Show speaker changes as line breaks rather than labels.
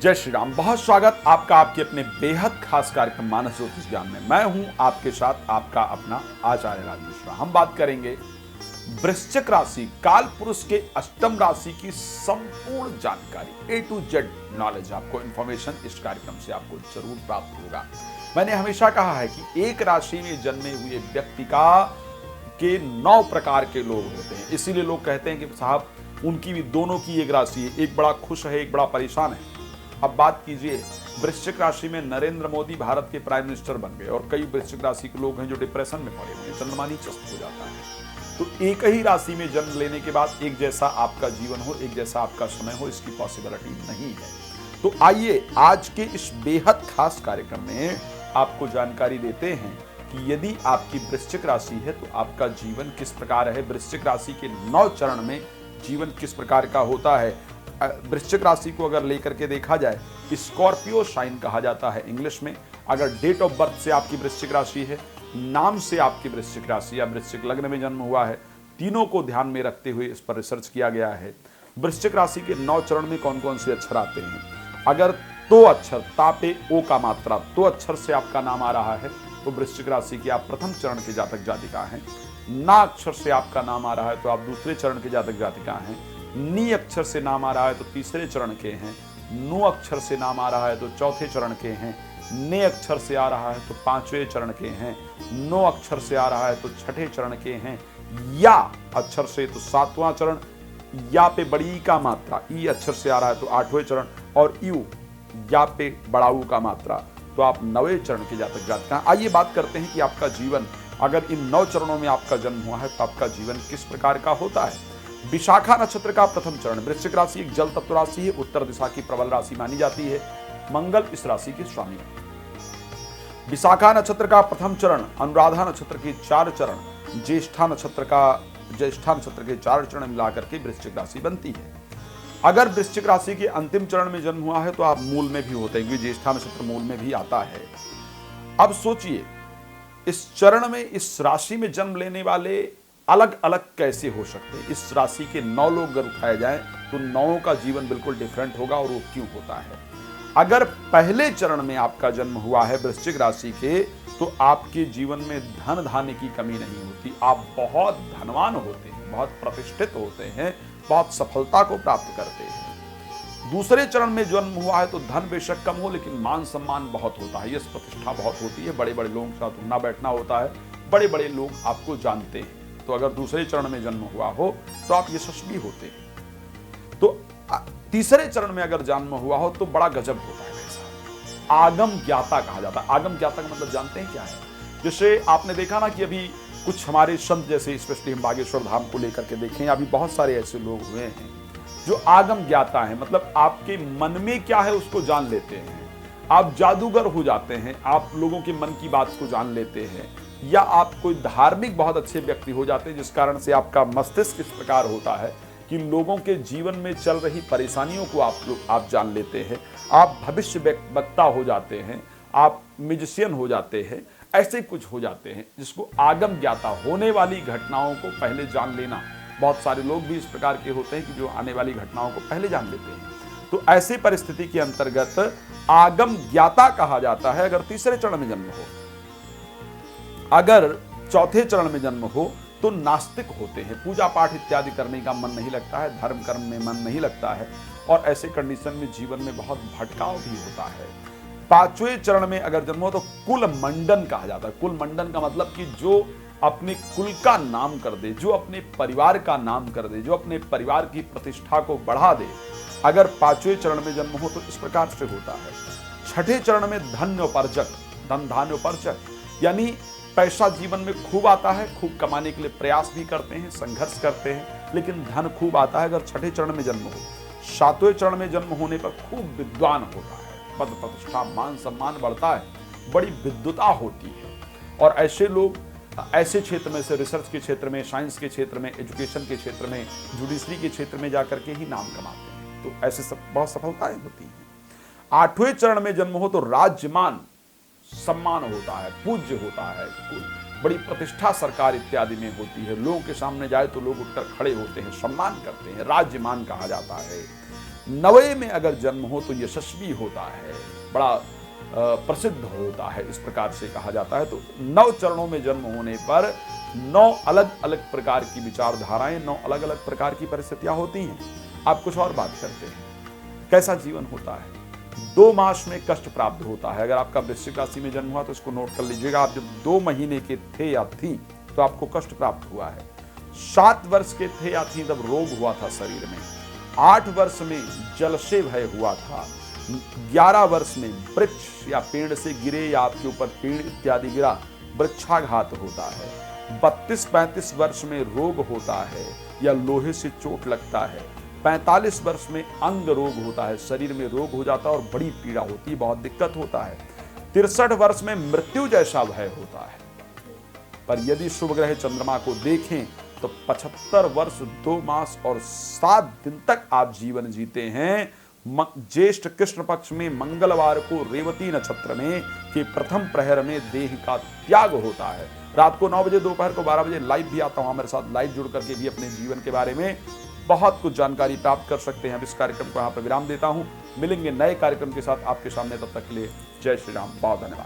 जय श्री राम। बहुत स्वागत आपका आपके अपने बेहद खास कार्यक्रम मानस ज्योतिष ज्ञान में। मैं हूं आपके साथ आपका अपना आचार्य राज मिश्रा। हम बात करेंगे वृश्चिक राशि काल पुरुष के अष्टम राशि की संपूर्ण जानकारी, A to Z नॉलेज, आपको इंफॉर्मेशन इस कार्यक्रम से आपको जरूर प्राप्त होगा। मैंने हमेशा कहा है कि एक राशि में जन्मे हुए व्यक्ति के 9 प्रकार के लोग होते हैं। इसीलिए लोग कहते हैं कि साहब उनकी भी दोनों की एक राशि है, एक बड़ा खुश है, एक बड़ा परेशान है। अब बात कीजिए, वृश्चिक राशि में नरेंद्र मोदी भारत के प्राइम मिनिस्टर बन गए और कई वृश्चिक राशि के लोग हैं जो डिप्रेशन में पड़े हुए हैं, चंद्रमा नीचस्थ हो जाता है। तो एक ही राशि में जन्म लेने के बाद एक जैसा आपका जीवन हो, एक जैसा आपका समय हो, इसकी पॉसिबिलिटी नहीं है। तो आइए आज के इस बेहद खास कार्यक्रम में आपको जानकारी देते हैं कि यदि आपकी वृश्चिक राशि है तो आपका जीवन किस प्रकार है। वृश्चिक राशि के 9 चरण में जीवन किस प्रकार का होता है। वृश्चिक राशि को अगर लेकर के देखा जाए, स्कॉर्पियो साइन कहा जाता है इंग्लिश में। अगर डेट ऑफ बर्थ से आपकी वृश्चिक राशि है, नाम से आपकी वृश्चिक राशि या वृश्चिक लग्न में जन्म हुआ है, तीनों को ध्यान में रखते हुए इस पर रिसर्च किया गया है। वृश्चिक राशि के 9 चरण में कौन कौन से अक्षर आते हैं। अगर तो अक्षर तापे ओ का मात्रा तो अक्षर से आपका नाम आ रहा है तो वृश्चिक राशि की आप प्रथम चरण के जातक जातिका हैं। ना अक्षर से आपका नाम आ रहा है तो आप दूसरे चरण के जातक जातिका हैं। नी अक्षर से नाम आ रहा है तो तीसरे चरण के हैं। नु अक्षर से नाम आ रहा है तो चौथे चरण के हैं। ने अक्षर से आ रहा है तो 5वें चरण के हैं। नो अक्षर से आ रहा है तो 6ठे चरण के हैं। या अक्षर से तो 7वां चरण। या पे बड़ी का मात्रा ई अक्षर से आ रहा है तो 8वें चरण। और यू या पे बड़ा ऊ का मात्रा तो आप 9वें चरण के जातक जातिका। आइए बात करते हैं कि आपका जीवन अगर इन 9 चरणों में आपका जन्म हुआ है तो आपका जीवन किस प्रकार का होता है। विशाखा नक्षत्र का प्रथम चरण। वृश्चिक राशि एक जल तत्व राशि है, उत्तर दिशा की प्रबल राशि मानी जाती है। मंगल इस राशि के स्वामी है। विशाखा नक्षत्र का प्रथम चरण, अनुराधा नक्षत्र के 4 चरण, ज्येष्ठा नक्षत्र के 4 चरण मिलाकर के वृश्चिक राशि बनती है। अगर वृश्चिक राशि के अंतिम चरण में जन्म हुआ है तो आप मूल में भी होते हैं, क्योंकि ज्येष्ठा नक्षत्र मूल में भी आता है। अब सोचिए, इस चरण में इस राशि में जन्म लेने वाले अलग अलग कैसे हो सकते हैं। इस राशि के 9 लोग अगर उठाए जाएं तो 9 का जीवन बिल्कुल डिफरेंट होगा। और वो क्यों होता है। अगर पहले चरण में आपका जन्म हुआ है वृश्चिक राशि के तो आपके जीवन में धन धान्य की कमी नहीं होती। आप बहुत धनवान होते हैं, बहुत प्रतिष्ठित होते हैं, बहुत सफलता को प्राप्त करते हैं। दूसरे चरण में जन्म हुआ है तो धन बेशक कम हो लेकिन मान सम्मान बहुत होता है, यश प्रतिष्ठा बहुत होती है, बड़े बड़े लोगों के साथ उठना बैठना होता है, बड़े बड़े लोग आपको जानते हैं। तो अगर दूसरे चरण में जन्म हुआ हो तो आप यशस्वी होते हैं। तो तीसरे चरण में अगर जन्म हुआ हो तो बड़ा गजब होता है। ऐसा आगम ज्ञाता कहा जाता है। आगम ज्ञाता का मतलब जानते हैं क्या है। जैसे आपने देखा ना कि अभी कुछ हमारे संत, जैसे स्पेशली हम बागेश्वर धाम को लेकर के देखें, अभी बहुत सारे ऐसे लोग हुए हैं जो आगम ज्ञाता है। मतलब आपके मन में क्या है उसको जान लेते हैं। आप जादूगर हो जाते हैं, आप लोगों के मन की बात को जान लेते हैं। या आप कोई धार्मिक बहुत अच्छे व्यक्ति हो जाते हैं जिस कारण से आपका मस्तिष्क इस प्रकार होता है कि लोगों के जीवन में चल रही परेशानियों को आप जान लेते हैं। आप भविष्य वक्ता हो जाते हैं, आप म्यूजिशियन हो जाते हैं, ऐसे कुछ हो जाते हैं जिसको आगम ज्ञाता। होने वाली घटनाओं को पहले जान लेना। बहुत सारे लोग भी इस प्रकार के होते हैं कि जो आने वाली घटनाओं को पहले जान लेते हैं। तो ऐसी परिस्थिति के अंतर्गत आगम ज्ञाता कहा जाता है अगर तीसरे चरण में जन्म हो। अगर चौथे चरण में जन्म हो तो नास्तिक होते हैं, पूजा पाठ इत्यादि करने का मन नहीं लगता है, धर्म कर्म में मन नहीं लगता है और ऐसे कंडीशन में जीवन में बहुत भटकाव भी होता है। 5वें चरण में अगर जन्म हो तो कुल मंडन कहा जाता है। कुल मंडन का मतलब कि जो अपने कुल का नाम कर दे, जो अपने परिवार का नाम कर दे, जो अपने परिवार की प्रतिष्ठा को बढ़ा दे। अगर 5वें चरण में जन्म हो तो इस प्रकार से होता है। 6ठे चरण में धन्योपार्जक, धन धान्योपार्जक यानी पैसा जीवन में खूब आता है, खूब कमाने के लिए प्रयास भी करते हैं, संघर्ष करते हैं, लेकिन धन खूब आता है अगर 6ठे चरण में जन्म हो। 7वें चरण में जन्म होने पर खूब विद्वान होता है, पद प्रतिष्ठा मान सम्मान बढ़ता है, बड़ी विद्वता होती है। और ऐसे लोग ऐसे क्षेत्र में से रिसर्च के क्षेत्र में, साइंस के क्षेत्र में, एजुकेशन के क्षेत्र में, जुडिशरी के क्षेत्र में जाकर के ही नाम कमाते हैं। तो ऐसे बहुत सफलताएं होती हैं। 8वें चरण में जन्म हो तो राज्यमान सम्मान होता है, पूज्य होता है, बड़ी प्रतिष्ठा सरकार इत्यादि में होती है। लोगों के सामने जाए तो लोग उठकर खड़े होते हैं, सम्मान करते हैं, राज्यमान कहा जाता है। नवे में अगर जन्म हो तो यशस्वी होता है, बड़ा प्रसिद्ध होता है, इस प्रकार से कहा जाता है। तो 9 चरणों में जन्म होने पर 9 अलग अलग प्रकार की विचारधाराएं, 9 अलग अलग प्रकार की परिस्थितियां होती हैं। आप कुछ और बात करते हैं, कैसा जीवन होता है। 2 मास में कष्ट प्राप्त होता है। अगर आपका वृश्चिक राशि में जन्म हुआ तो इसको नोट कर लीजिएगा। आप जब 2 महीने के थे या थी तो आपको कष्ट प्राप्त हुआ है। 7 वर्ष के थे या थी तब रोग हुआ था शरीर में। 8 वर्ष में जल से भय हुआ था। 11 वर्ष में वृक्ष या पेड़ से गिरे या आपके ऊपर पेड़ इत्यादि गिरा, वृक्षाघात होता है। 32-35 वर्ष में रोग होता है या लोहे से चोट लगता है। 45 वर्ष में अंग रोग होता है, शरीर में रोग हो जाता है और बड़ी पीड़ा होती है, बहुत दिक्कत होता है। 63 वर्ष में मृत्यु जैसा भय होता है। पर यदि शुभ ग्रह चंद्रमा को देखें तो 75 वर्ष 2 मास और 7 दिन तक आप जीवन जीते हैं। ज्येष्ठ कृष्ण पक्ष में मंगलवार को रेवती नक्षत्र में के प्रथम प्रहर में देह का त्याग होता है। रात को 9 बजे, दोपहर को 12 बजे लाइव भी आता हूं। हमारे साथ लाइव जुड़ करके भी अपने जीवन के बारे में बहुत कुछ जानकारी प्राप्त कर सकते हैं। अब इस कार्यक्रम को यहाँ पर विराम देता हूं। मिलेंगे नए कार्यक्रम के साथ आपके सामने, तब तक के लिए जय श्री राम, बहुत धन्यवाद।